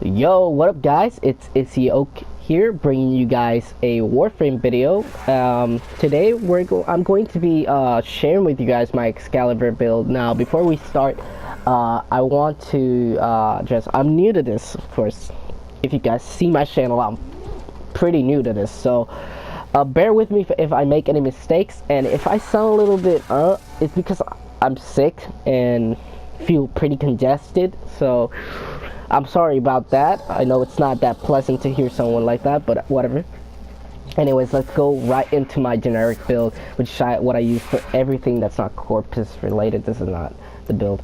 Yo, what up guys? It's Oak here, bringing you guys a Warframe video. Today I'm going to be sharing with you guys my Excalibur build. Now, before we start, I want to I'm new to this, of course. If you guys see my channel, I'm pretty new to this, so bear with me if I make any mistakes, and if I sound a little bit it's because I'm sick and feel pretty congested, so I'm sorry about that. I know it's not that pleasant to hear someone like that, but whatever. Anyways, let's go right into my generic build, which what I use for everything that's not Corpus related. This is not the build.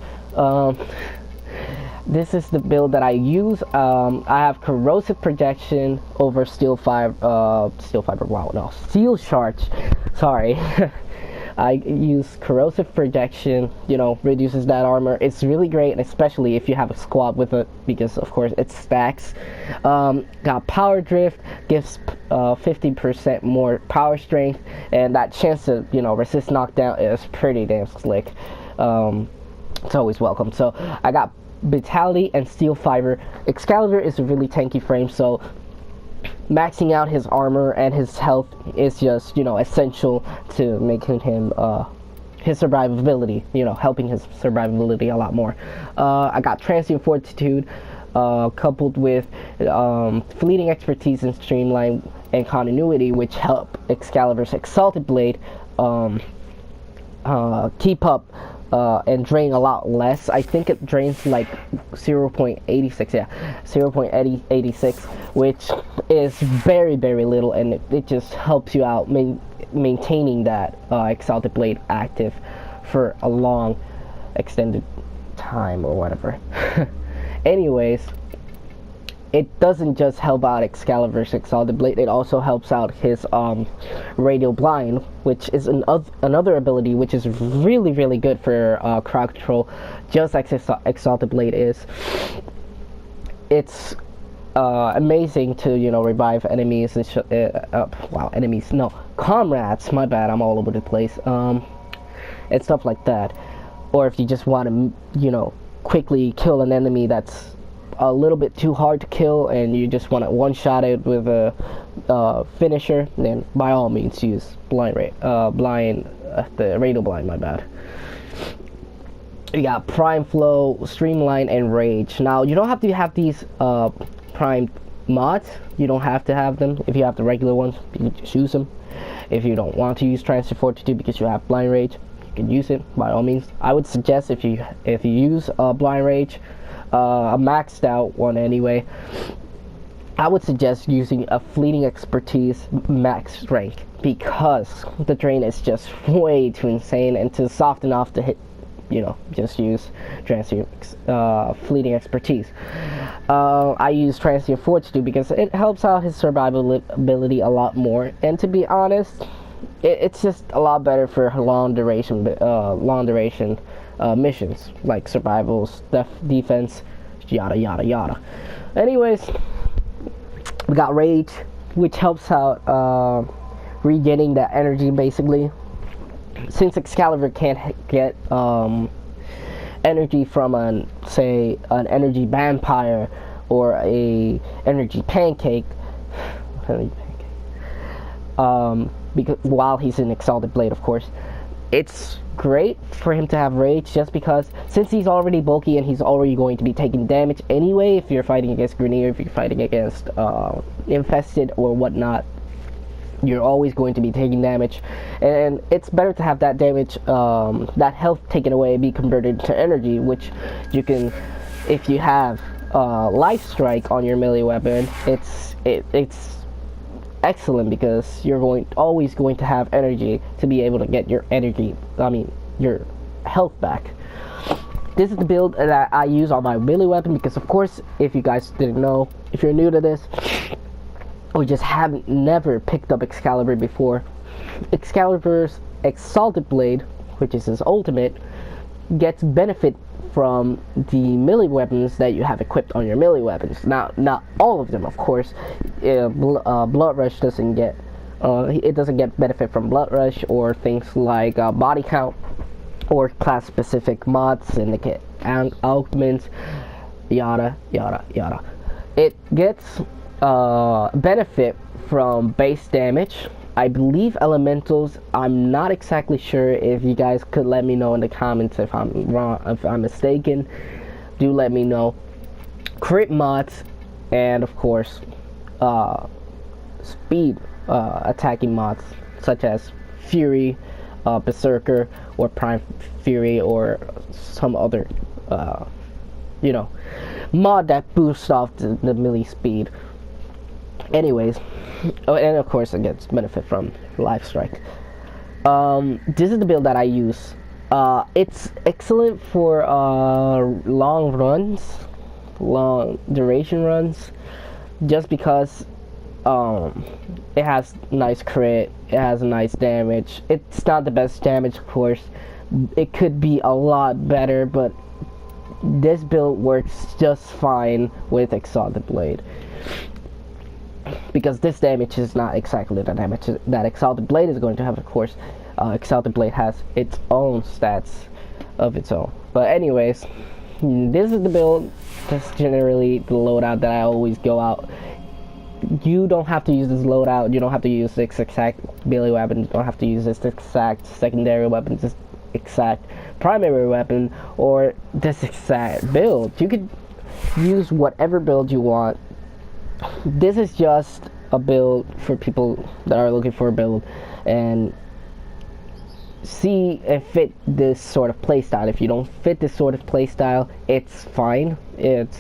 This is the build that I use. I have corrosive projection over steel fiber. Wow, no, steel shards. Sorry. I use corrosive projection, reduces that armor. It's really great, especially if you have a squad with it, because of course it stacks. Got power drift, gives 50% more power strength, and that chance to resist knockdown is pretty damn slick. It's always welcome. So I got vitality and steel fiber. Excalibur is a really tanky frame, so maxing out his armor and his health is just essential to making him his survivability, helping his survivability a lot more. I got transient fortitude coupled with fleeting expertise and streamline and continuity, which help Excalibur's Exalted blade keep up and drain a lot less. I think it drains like 0.86, yeah, 0.86, which is very little, and it just helps you out maintaining that Exalted blade active for a long extended time or whatever. Anyways, it doesn't just help out Excalibur's Exalted blade, it also helps out his radial blind, which is another ability which is really good for crowd control, just like Exalted blade is. It's amazing to revive enemies and comrades, my bad, I'm all over the place, and stuff like that. Or if you just want to quickly kill an enemy that's a little bit too hard to kill and you just want to one-shot it with a finisher, then by all means use the radial blind, my bad. You got prime flow, streamline, and rage. Now you don't have to have these prime mods. You don't have to have them. If you have the regular ones, you can just use them. If you don't want to use transient fortitude because you have blind rage, you can use it by all means. I would suggest if you use blind rage, a maxed out one anyway, I would suggest using a fleeting expertise max rank, because the drain is just way too insane, and to soften off the hit, just use transient fleeting expertise. I use transient fortitude because it helps out his survivability a lot more, and to be honest, it's just a lot better for long duration missions like survivals, defense, yada. Anyways, we got rage, which helps out regaining that energy. Basically, since Excalibur can't get energy from an energy vampire or a energy pancake, because while he's in Exalted blade, of course, it's great for him to have rage, just because since he's already bulky and he's already going to be taking damage anyway, if you're fighting against Grenier, if you're fighting against infested or whatnot, you're always going to be taking damage, and it's better to have that damage, that health taken away, be converted to energy, which you can, if you have life strike on your melee weapon, it's excellent, because you're always going to have energy to be able to get your your health back. This is the build that I use on my melee weapon, because of course, if you guys didn't know, if you're new to this or just never picked up Excalibur before, Excalibur's Exalted blade, which is his ultimate, gets benefit from the melee weapons that you have equipped on your melee weapons. Now, not all of them, of course. Blood Rush doesn't get benefit from Blood Rush, or things like body count, or class specific mods, syndicate and augments, yada yada yada. it gets benefit from base damage. I believe elementals. I'm not exactly sure. If you guys could let me know in the comments if I'm wrong, if I'm mistaken, do let me know. Crit mods, and of course speed attacking mods such as Fury, Berserker, or Prime Fury, or some other you know, mod that boosts off the melee speed. Anyways, oh, and of course it gets benefit from Life Strike. This is the build that I use. It's excellent for long runs, long duration runs, just because it has nice crit, it has nice damage. It's not the best damage, of course. It could be a lot better, but this build works just fine with Exalted Blade, because this damage is not exactly the damage that Exalted Blade is going to have. Of course, Exalted Blade has its own stats of its own. But anyways, this is the build. That's generally the loadout that I always go out. You don't have to use this loadout. You don't have to use this exact melee weapon. You don't have to use this exact secondary weapon, this exact primary weapon, or this exact build. You could use whatever build you want. This is just a build for people that are looking for a build and see if fit this sort of playstyle. If you don't fit this sort of playstyle, it's fine. It's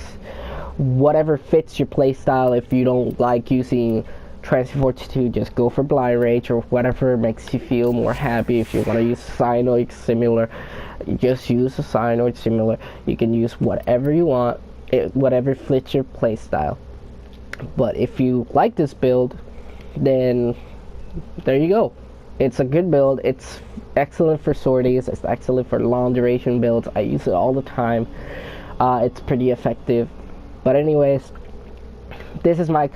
whatever fits your playstyle. If you don't like using Transfer Fortitude, just go for Blind Rage, or whatever makes you feel more happy. If you want to use Cyanoid Similar, just use a Cyanoid Similar. You can use whatever you want, whatever fits your playstyle. But if you like this build, then there you go. It's a good build. It's excellent for sorties. It's excellent for long duration builds. I use it all the time. It's pretty effective. But anyways, this is my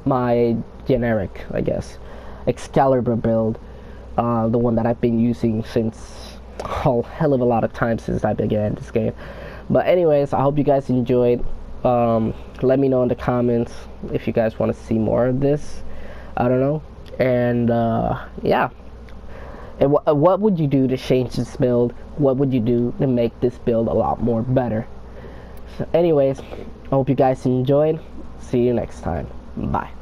my generic, I guess, Excalibur build. The one that I've been using since a hell of a lot of time since I began this game. But anyways, I hope you guys enjoyed. Let me know in the comments if you guys want to see more of this. I don't know. And yeah. And what would you do to change this build? What would you do to make this build a lot more better? So anyways, I hope you guys enjoyed. See you next time. Bye.